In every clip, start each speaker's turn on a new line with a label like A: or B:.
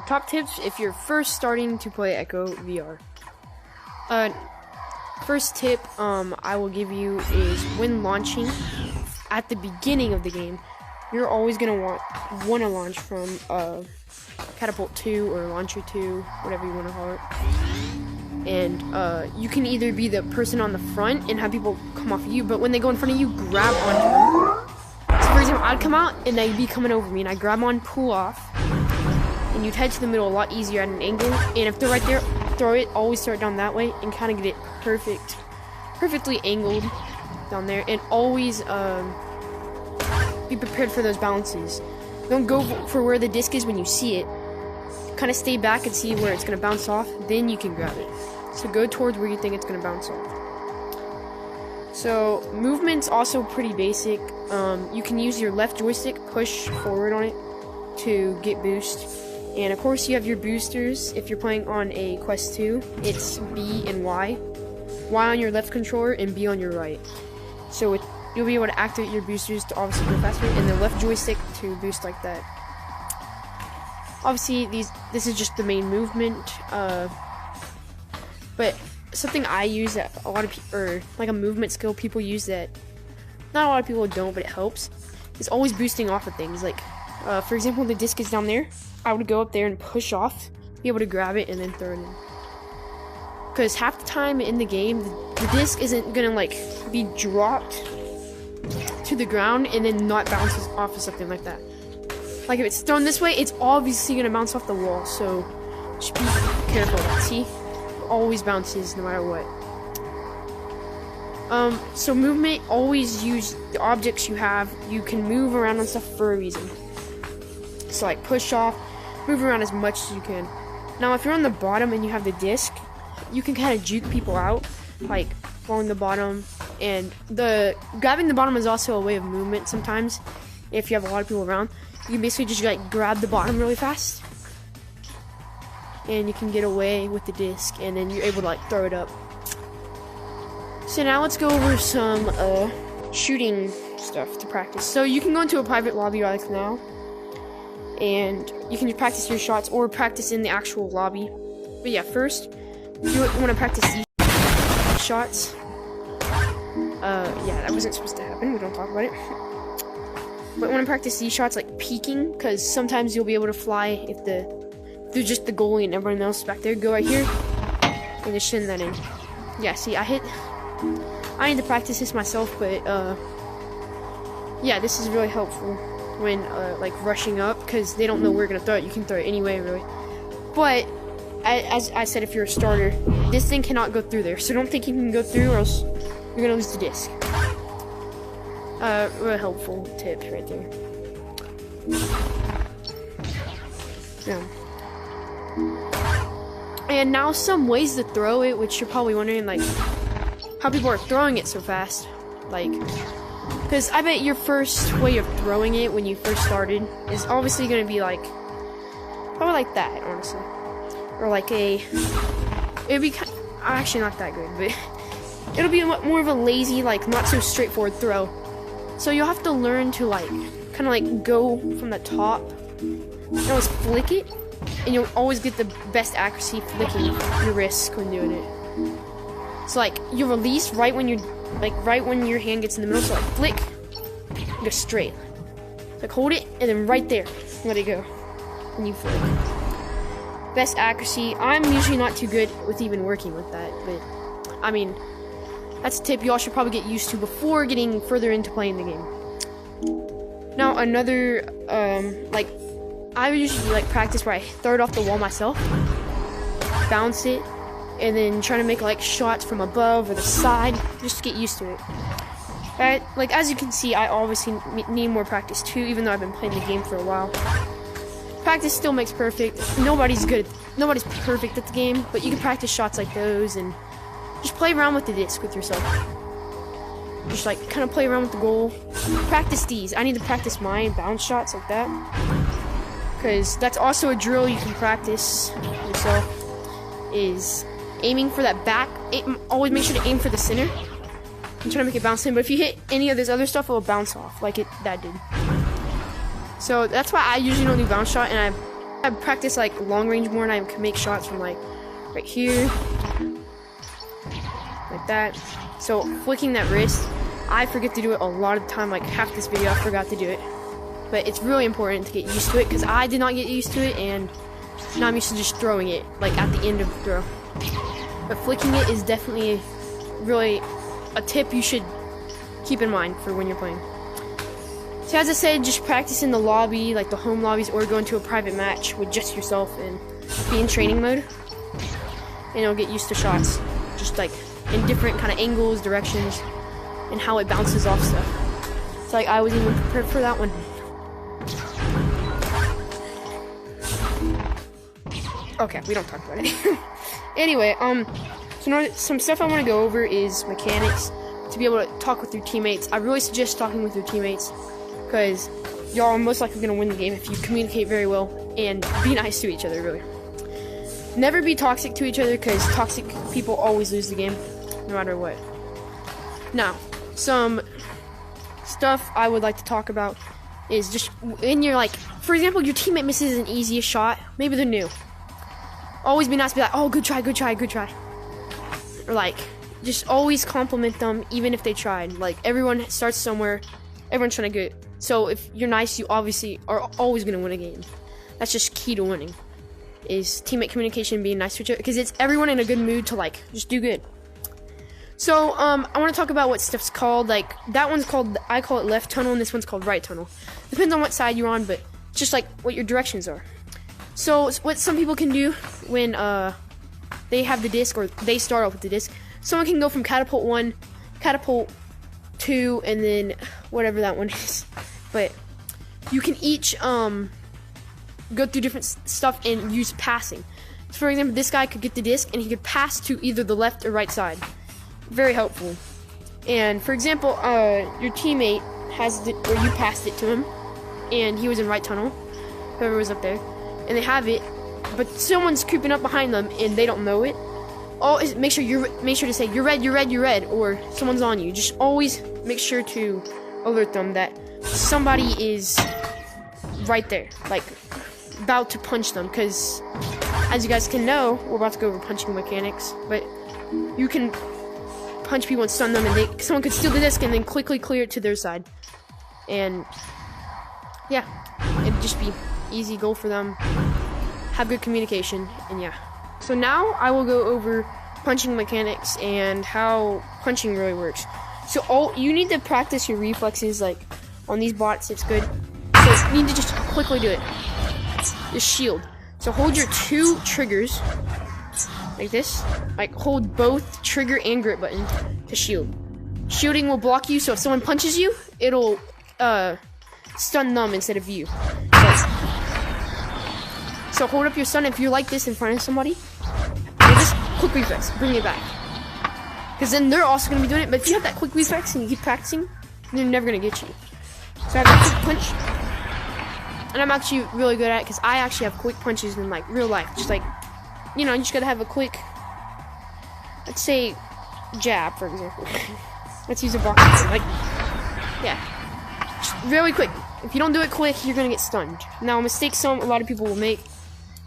A: Top tips if you're first starting to play Echo VR. First tip I will give you is when launching at the beginning of the game, you're always gonna want to launch from Catapult 2 or Launcher 2, whatever you want to call it. And you can either be the person on the front and have people come off of you, but when they go in front of you, grab onto them. So for example, I'd come out and they'd be coming over me, and I grab on, pull off, and you'd head to the middle a lot easier at an angle. And if they're right there, throw it, always throw it down that way, and kind of get it perfectly angled down there. And always be prepared for those bounces. Don't go for where the disc is when you see it. Kind of stay back and see where it's going to bounce off, then you can grab it. So go towards where you think it's going to bounce off. So movement's also pretty basic. You can use your left joystick, push forward on it to get boost. And of course you have your boosters. If you're playing on a Quest 2, it's B and Y. Y on your left controller and B on your right. So you'll be able to activate your boosters to obviously go faster, and the left joystick to boost like that. Obviously, this is just the main movement, but something I use that a lot of people, or like a movement skill people use that not a lot of people don't, but it helps, is always boosting off of things. Like, for example, the disc is down there. I would go up there and push off, be able to grab it, and then throw it in. Because half the time in the game, the disc isn't gonna like be dropped to the ground and then not bounces off of something like that. Like if it's thrown this way, it's obviously gonna bounce off the wall, so just be careful. See, it always bounces no matter what. So movement, always use the objects you have. You can move around on stuff for a reason. So like push off, move around as much as you can. Now if you're on the bottom and you have the disc, you can kind of juke people out, like following the bottom. And grabbing the bottom is also a way of movement sometimes. If you have a lot of people around, you can basically just like grab the bottom really fast, and you can get away with the disc, and then you're able to like throw it up. So now let's go over some shooting stuff to practice. So you can go into a private lobby right now, and you can just practice your shots or practice in the actual lobby. But yeah, first you want to practice these shots. Yeah, that wasn't supposed to happen. We don't talk about it. But I want to practice these shots like peeking, because sometimes you'll be able to fly if they're just the goalie and everyone else back there. Go right here and just send that in. Yeah, see, I need to practice this myself, but yeah, this is really helpful when like rushing up, because they don't know where you're gonna throw it. You can throw it anyway, really. But as I said, if you're a starter, this thing cannot go through there. So don't think you can go through, or else you're gonna lose the disc. Really helpful tips right there. Yeah. And now some ways to throw it, which you're probably wondering, like, how people are throwing it so fast. Like, because I bet your first way of throwing it when you first started is obviously gonna be like, probably like that, honestly. Or like it'd be actually not that good, but it'll be more of a lazy, like, not so straightforward throw. So you'll have to learn to like kind of like go from the top and always flick it, and you'll always get the best accuracy flicking your wrist when doing it. So like you release right when your hand gets in the middle. So like flick, go straight. Like hold it and then right there, let it go, and you flick. Best accuracy. I'm usually not too good with even working with that, but I mean, that's a tip y'all should probably get used to before getting further into playing the game. Now another, like, I usually like practice where I throw it off the wall myself, bounce it, and then try to make like shots from above or the side, just to get used to it. Like as you can see, I obviously need more practice too, even though I've been playing the game for a while. Practice still makes perfect. Nobody's perfect at the game, but you can practice shots like those and just play around with the disc with yourself. Just like kind of play around with the goal. Practice these. I need to practice mine, bounce shots like that, because that's also a drill you can practice yourself, is aiming for that back. Always make sure to aim for the center and try to make it bounce in, but if you hit any of this other stuff, it will bounce off like that did. So that's why I usually don't do bounce shot, and I practice like long range more, and I can make shots from like right here, like that. So flicking that wrist, I forget to do it a lot of the time. Like half this video, I forgot to do it. But it's really important to get used to it, because I did not get used to it, and now I'm used to just throwing it like at the end of the throw. But flicking it is definitely really a tip you should keep in mind for when you're playing. So as I said, just practice in the lobby, like the home lobbies, or go into a private match with just yourself and be in training mode. And you'll get used to shots, just like in different kind of angles, directions, and how it bounces off stuff. It's like I wasn't even prepared for that one. Okay, we don't talk about it. Anyway, so some stuff I want to go over is mechanics to be able to talk with your teammates. I really suggest talking with your teammates, because y'all are most likely going to win the game if you communicate very well and be nice to each other, really. Never be toxic to each other, because toxic people always lose the game, no matter what. Now, some stuff I would like to talk about is just when you're like, for example, your teammate misses an easiest shot, maybe they're new. Always be nice to be like, oh, good try, good try, good try. Or like, just always compliment them, even if they tried. Like, everyone starts somewhere, everyone's trying to get. So if you're nice, you obviously are always going to win a game. That's just key to winning, is teammate communication, being nice to each other, because it's everyone in a good mood to like just do good. So I want to talk about what stuff's called. Like that one's called, I call it left tunnel, and this one's called right tunnel. Depends on what side you're on, but just like what your directions are. So what some people can do when they have the disc, or they start off with the disc, someone can go from catapult 1, catapult 2, and then whatever that one is. But you can each go through different stuff and use passing. So for example, this guy could get the disc and he could pass to either the left or right side. Very helpful. And for example, your teammate has the, or you passed it to him, and he was in right tunnel, whoever was up there, and they have it, but someone's creeping up behind them and they don't know it. Make sure to say you're red, you're red, you're red, or someone's on you. Just always make sure to alert them that somebody is right there, like about to punch them. Because as you guys can know, we're about to go over punching mechanics, but you can punch people and stun them, and someone could steal the disc and then quickly clear it to their side. And yeah, it'd just be easy goal for them. Have good communication, and yeah. So now I will go over punching mechanics and how punching really works. So you need to practice your reflexes, like on these bots, it's good. So you need to just quickly do it. Just shield. So hold your 2 triggers, like this. Like hold both trigger and grip button to shield. Shielding will block you, so if someone punches you, it'll stun them instead of you. So hold up your stun if you're like this in front of somebody. And just quick reflex, bring it back. Because then they're also going to be doing it, but if you have that quick reflex and you keep practicing, they're never going to get you. So I have a quick punch. And I'm actually really good at it, because I actually have quick punches in like real life. Just like, you know, you just got to have a quick, let's say, jab, for example. Let's use a boxing, like, yeah. Just really quick. If you don't do it quick, you're going to get stunned. Now, a mistake a lot of people will make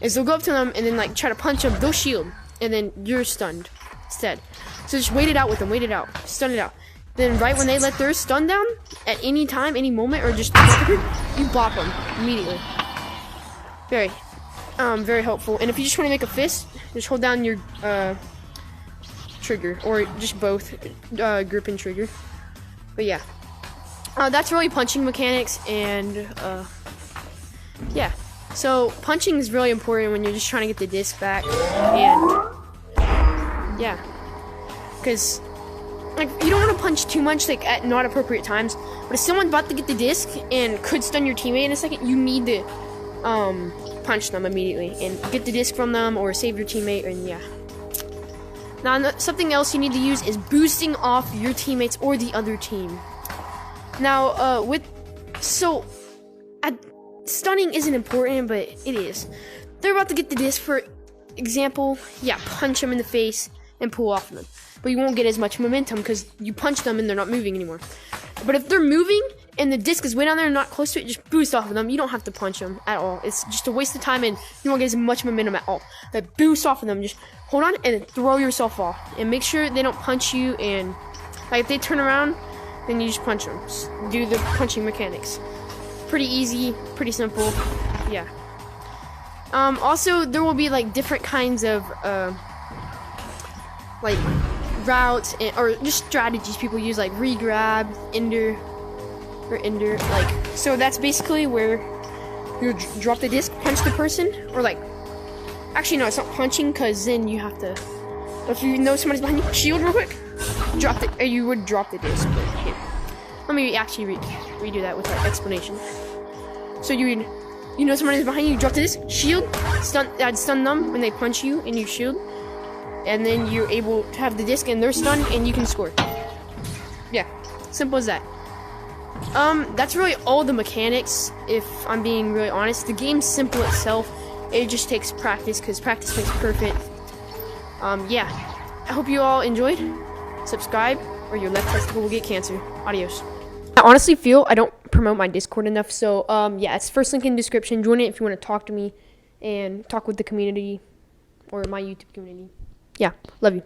A: is they'll go up to them and then like try to punch them, they'll shield, and then you're stunned instead. So just wait it out with them, wait it out, stun it out. Then right when they let their stun down, at any time, any moment, or just you bop them immediately. Very helpful. And if you just want to make a fist, just hold down your trigger, or just both, grip and trigger. But yeah, that's really punching mechanics, and yeah. So punching is really important when you're just trying to get the disc back, and yeah, because like you don't want to punch too much, like at not appropriate times. But if someone's about to get the disc and could stun your teammate in a second, you need to punch them immediately and get the disc from them, or save your teammate. And yeah. Now something else you need to use is boosting off your teammates or the other team. Now stunning isn't important, but it is. They're about to get the disc, for example. Yeah, punch them in the face and pull off of them. But you won't get as much momentum because you punch them and they're not moving anymore. But if they're moving and the disc is way down there and not close to it, just boost off of them. You don't have to punch them at all. It's just a waste of time, and you won't get as much momentum at all. But boost off of them. Just hold on and then throw yourself off. And make sure they don't punch you, and like if they turn around, then you just punch them. Just do the punching mechanics. Pretty easy, pretty simple. Yeah. Also, there will be like different kinds of like routes or just strategies people use, like regrab, ender, like, so that's basically where you drop the disc, punch the person, or like, actually no, it's not punching, because then you have to, if you know somebody's behind you, shield real quick, drop the, or you would drop the disc, but here, let me actually redo that with like explanation. So you know somebody's behind you, drop the disc, shield, stun them when they punch you, and you shield, and then you're able to have the disc and they're stunned, and you can score. Yeah, simple as that. That's really all the mechanics, if I'm being really honest. The game's simple itself. It just takes practice, because practice makes perfect. Yeah. I hope you all enjoyed. Subscribe, or your left testicle will get cancer. Adios. I honestly feel I don't promote my Discord enough, so, yeah, it's first link in description. Join it if you want to talk to me and talk with the community, or my YouTube community. Yeah, love you.